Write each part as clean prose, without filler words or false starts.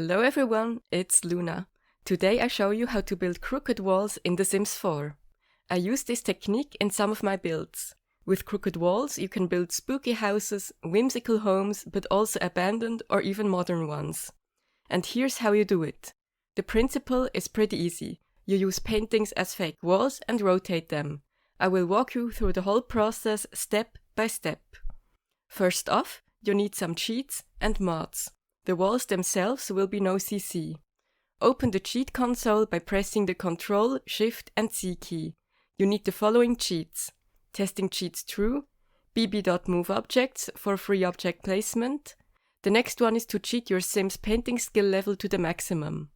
Hello everyone, it's Luna. Today I show you how to build crooked walls in The Sims 4. I use this technique in some of my builds. With crooked walls you can build spooky houses, whimsical homes, but also abandoned or even modern ones. And here's how you do it. The principle is pretty easy. You use paintings as fake walls and rotate them. I will walk you through the whole process step by step. First off, you need some cheats and mods. The walls themselves will be no CC. Open the cheat console by pressing the Ctrl, Shift and C key. You need the following cheats. Testing cheats true, bb.moveObjects for free object placement. The next one is to cheat your Sim's painting skill level to the maximum.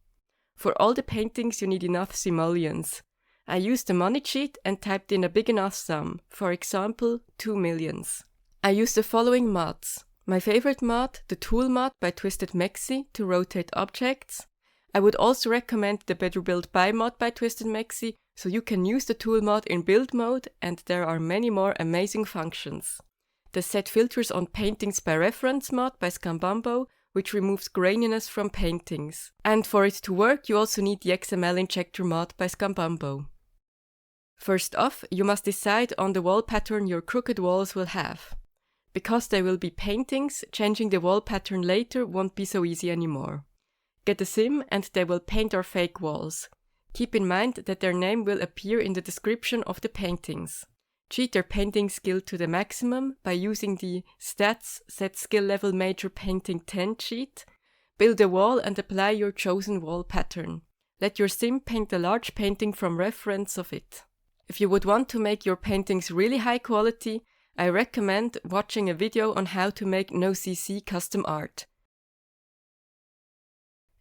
For all the paintings you need enough simoleons. I used the money cheat and typed in a big enough sum, for example 2 millions. I used the following mods. My favorite mod, the Tool mod by TwistedMexi to rotate objects. I would also recommend the better BuildBuy mod by TwistedMexi, so you can use the Tool mod in build mode, and there are many more amazing functions. The Set Filters on Paintings by Reference mod by Scumbumbo, which removes graininess from paintings. And for it to work, you also need the XML Injector mod by Scumbumbo. First off, you must decide on the wall pattern your crooked walls will have. Because they will be paintings, changing the wall pattern later won't be so easy anymore. Get a sim and they will paint our fake walls. Keep in mind that their name will appear in the description of the paintings. Cheat their painting skill to the maximum by using the Stats Set Skill Level Major Painting 10 cheat. Build a wall and apply your chosen wall pattern. Let your sim paint a large painting from reference of it. If you would want to make your paintings really high quality, I recommend watching a video on how to make no CC custom art.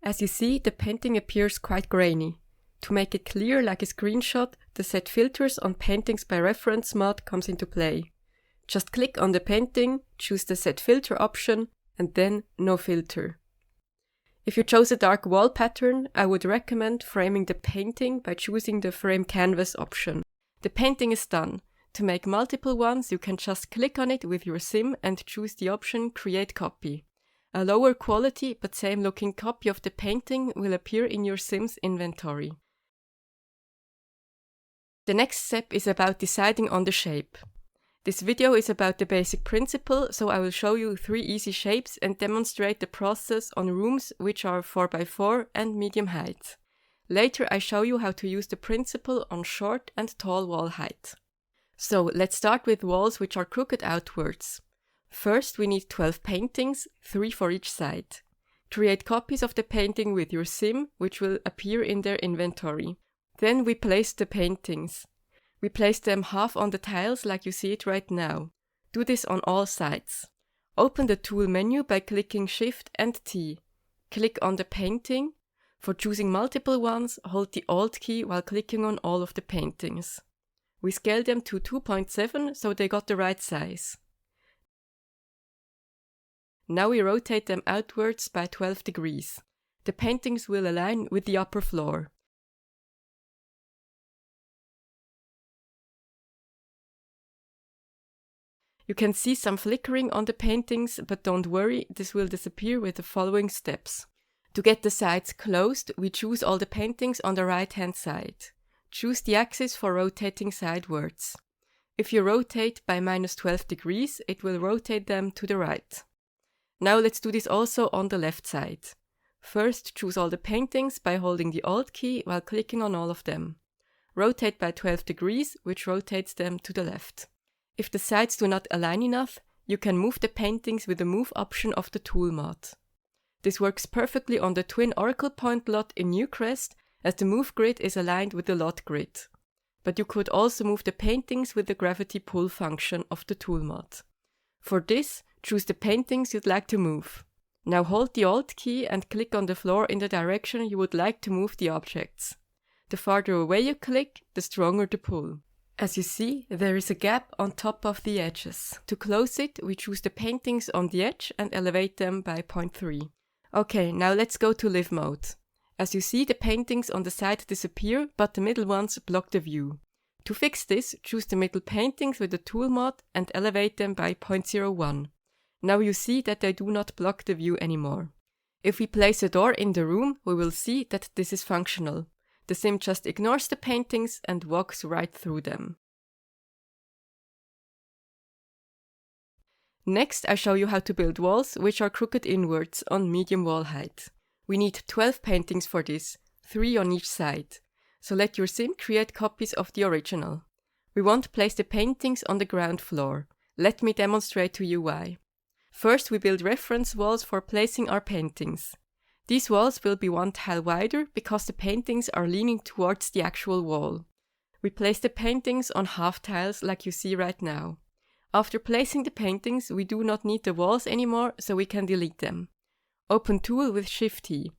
As you see, the painting appears quite grainy. To make it clear like a screenshot, the Set Filters on Paintings by Reference mod comes into play. Just click on the painting, choose the Set Filter option, and then No Filter. If you chose a dark wall pattern, I would recommend framing the painting by choosing the Frame Canvas option. The painting is done. To make multiple ones, you can just click on it with your sim and choose the option Create Copy. A lower quality but same looking copy of the painting will appear in your sim's inventory. The next step is about deciding on the shape. This video is about the basic principle, so I will show you 3 easy shapes and demonstrate the process on rooms which are 4x4 and medium height. Later I show you how to use the principle on short and tall wall height. So let's start with walls which are crooked outwards. First we need 12 paintings, 3 for each side. Create copies of the painting with your sim, which will appear in their inventory. Then we place the paintings. We place them half on the tiles like you see it right now. Do this on all sides. Open the tool menu by clicking Shift and T. Click on the painting. For choosing multiple ones, hold the Alt key while clicking on all of the paintings. We scale them to 2.7 so they got the right size. Now we rotate them outwards by 12 degrees. The paintings will align with the upper floor. You can see some flickering on the paintings, but don't worry, this will disappear with the following steps. To get the sides closed, we choose all the paintings on the right hand side. Choose the axis for rotating sidewards. If you rotate by -12 degrees, it will rotate them to the right. Now let's do this also on the left side. First, choose all the paintings by holding the Alt key while clicking on all of them. Rotate by 12 degrees, which rotates them to the left. If the sides do not align enough, you can move the paintings with the Move option of the Tool mod. This works perfectly on the twin Oracle Point lot in Newcrest, as the Move grid is aligned with the lot grid. But you could also move the paintings with the Gravity Pull function of the Tool mod. For this, choose the paintings you'd like to move. Now hold the Alt key and click on the floor in the direction you would like to move the objects. The farther away you click, the stronger the pull. As you see, there is a gap on top of the edges. To close it, we choose the paintings on the edge and elevate them by 0.3. Okay, now let's go to Live mode. As you see, the paintings on the side disappear, but the middle ones block the view. To fix this, choose the middle paintings with the Tool mod and elevate them by 0.01. Now you see that they do not block the view anymore. If we place a door in the room, we will see that this is functional. The sim just ignores the paintings and walks right through them. Next, I show you how to build walls which are crooked inwards on medium wall height. We need 12 paintings for this, 3 on each side. So let your sim create copies of the original. We want to place the paintings on the ground floor. Let me demonstrate to you why. First, we build reference walls for placing our paintings. These walls will be 1 tile wider because the paintings are leaning towards the actual wall. We place the paintings on half tiles like you see right now. After placing the paintings, we do not need the walls anymore, so we can delete them. Open Tool with Shift-T.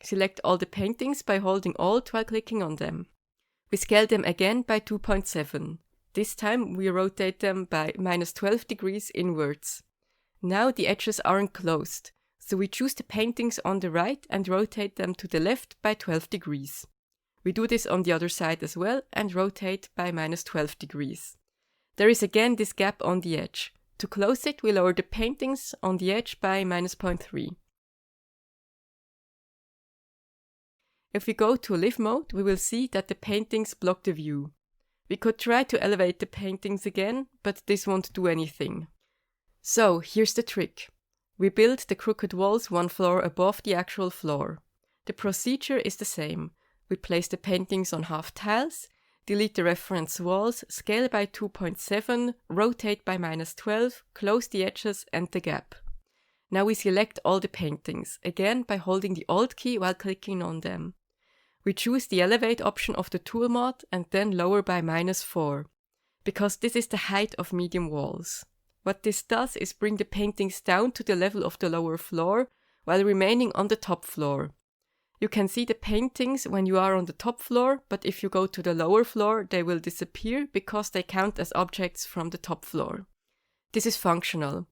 Select all the paintings by holding Alt while clicking on them. We scale them again by 2.7. This time we rotate them by -12 degrees inwards. Now the edges are enclosed, so we choose the paintings on the right and rotate them to the left by 12 degrees. We do this on the other side as well and rotate by -12 degrees. There is again this gap on the edge. To close it, we lower the paintings on the edge by -0.3. If we go to Live mode, we will see that the paintings block the view. We could try to elevate the paintings again, but this won't do anything. So, here's the trick. We build the crooked walls 1 floor above the actual floor. The procedure is the same. We place the paintings on half tiles, delete the reference walls, scale by 2.7, rotate by -12, close the edges and the gap. Now we select all the paintings, again by holding the Alt key while clicking on them. We choose the Elevate option of the tool mod and then lower by -4, because this is the height of medium walls. What this does is bring the paintings down to the level of the lower floor while remaining on the top floor. You can see the paintings when you are on the top floor, but if you go to the lower floor, they will disappear because they count as objects from the top floor. This is functional.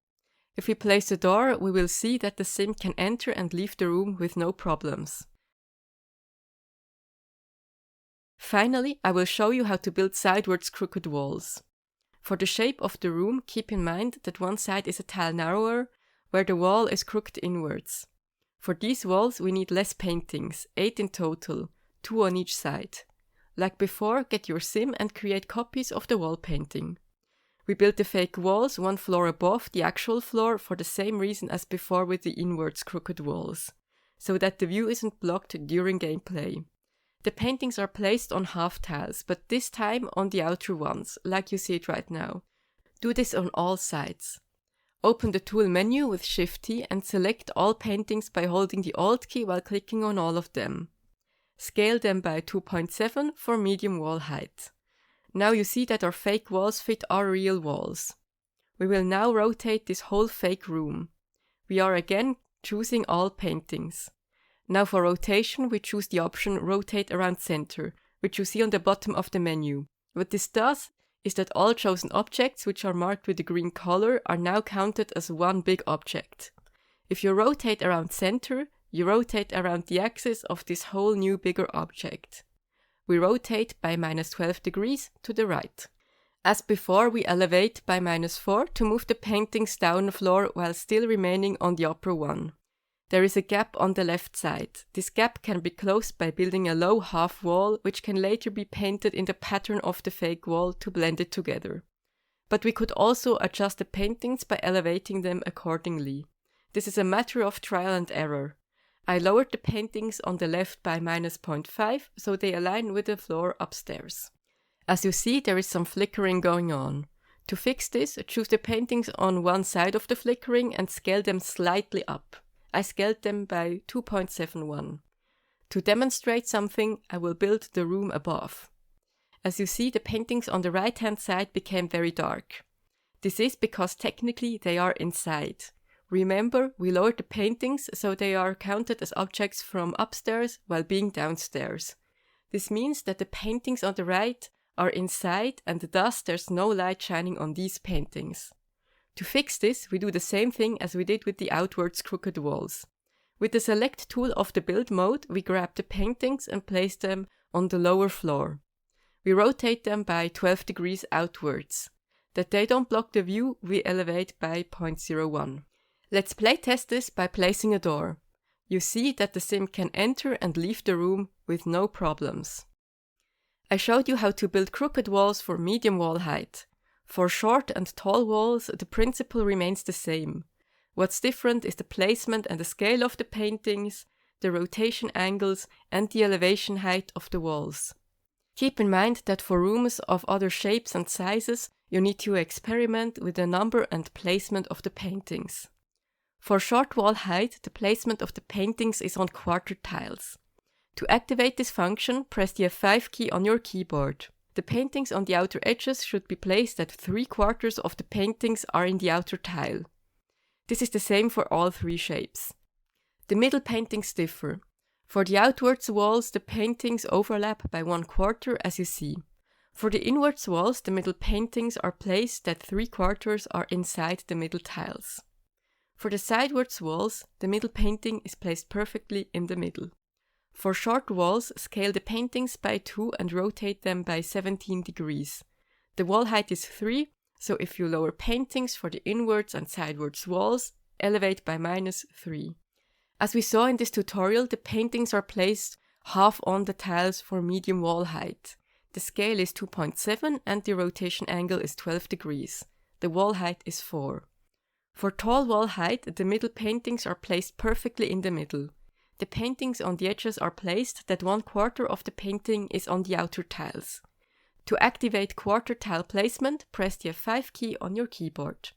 If we place a door, we will see that the sim can enter and leave the room with no problems. Finally, I will show you how to build sidewards crooked walls. For the shape of the room, keep in mind that one side is a tile narrower, where the wall is crooked inwards. For these walls, we need less paintings, 8 in total, 2 on each side. Like before, get your sim and create copies of the wall painting. We built the fake walls 1 floor above the actual floor for the same reason as before with the inwards crooked walls, so that the view isn't blocked during gameplay. The paintings are placed on half tiles, but this time on the outer ones, like you see it right now. Do this on all sides. Open the tool menu with Shift-T and select all paintings by holding the Alt key while clicking on all of them. Scale them by 2.7 for medium wall height. Now you see that our fake walls fit our real walls. We will now rotate this whole fake room. We are again choosing all paintings. Now for rotation, we choose the option Rotate Around Center, which you see on the bottom of the menu. What this does is that all chosen objects which are marked with the green color are now counted as one big object. If you rotate around center, you rotate around the axis of this whole new bigger object. We rotate by -12 degrees to the right. As before, we elevate by -4 to move the paintings down the floor while still remaining on the upper one. There is a gap on the left side. This gap can be closed by building a low half wall, which can later be painted in the pattern of the fake wall to blend it together. But we could also adjust the paintings by elevating them accordingly. This is a matter of trial and error. I lowered the paintings on the left by -0.5, so they align with the floor upstairs. As you see, there is some flickering going on. To fix this, choose the paintings on one side of the flickering and scale them slightly up. I scaled them by 2.71. To demonstrate something, I will build the room above. As you see, the paintings on the right-hand side became very dark. This is because technically they are inside. Remember, we lowered the paintings so they are counted as objects from upstairs while being downstairs. This means that the paintings on the right are inside and thus there's no light shining on these paintings. To fix this, we do the same thing as we did with the outwards crooked walls. With the select tool of the build mode, we grab the paintings and place them on the lower floor. We rotate them by 12 degrees outwards. That they don't block the view, we elevate by 0.01. Let's playtest this by placing a door. You see that the sim can enter and leave the room with no problems. I showed you how to build crooked walls for medium wall height. For short and tall walls, the principle remains the same. What's different is the placement and the scale of the paintings, the rotation angles, and the elevation height of the walls. Keep in mind that for rooms of other shapes and sizes, you need to experiment with the number and placement of the paintings. For short wall height, the placement of the paintings is on quarter tiles. To activate this function, press the F5 key on your keyboard. The paintings on the outer edges should be placed at 3/4 of the paintings are in the outer tile. This is the same for all three shapes. The middle paintings differ. For the outwards walls, the paintings overlap by 1/4 as you see. For the inwards walls, the middle paintings are placed that 3/4 are inside the middle tiles. For the sidewards walls, the middle painting is placed perfectly in the middle. For short walls, scale the paintings by 2 and rotate them by 17 degrees. The wall height is 3, so if you lower paintings for the inwards and sidewards walls, elevate by -3. As we saw in this tutorial, the paintings are placed half on the tiles for medium wall height. The scale is 2.7 and the rotation angle is 12 degrees. The wall height is 4. For tall wall height, the middle paintings are placed perfectly in the middle. The paintings on the edges are placed that 1/4 of the painting is on the outer tiles. To activate quarter tile placement, press the F5 key on your keyboard.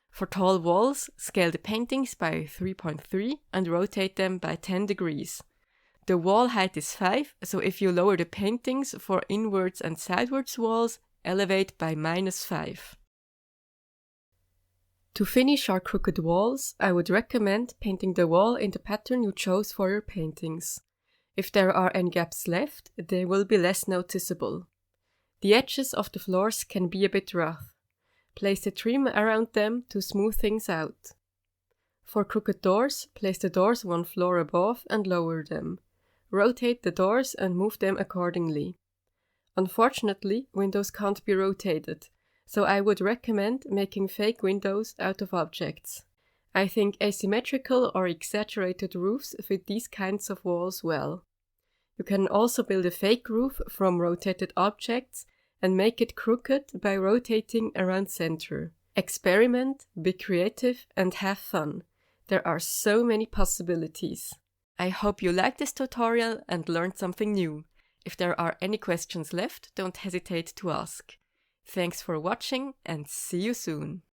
For tall walls, scale the paintings by 3.3 and rotate them by 10 degrees. The wall height is 5, so if you lower the paintings for inwards and sidewards walls, elevate by -5. To finish our crooked walls, I would recommend painting the wall in the pattern you chose for your paintings. If there are any gaps left, they will be less noticeable. The edges of the floors can be a bit rough. Place a trim around them to smooth things out. For crooked doors, place the doors 1 floor above and lower them. Rotate the doors and move them accordingly. Unfortunately, windows can't be rotated, so I would recommend making fake windows out of objects. I think asymmetrical or exaggerated roofs fit these kinds of walls well. You can also build a fake roof from rotated objects and make it crooked by rotating around center. Experiment, be creative, and have fun. There are so many possibilities. I hope you liked this tutorial and learned something new. If there are any questions left, don't hesitate to ask. Thanks for watching and see you soon!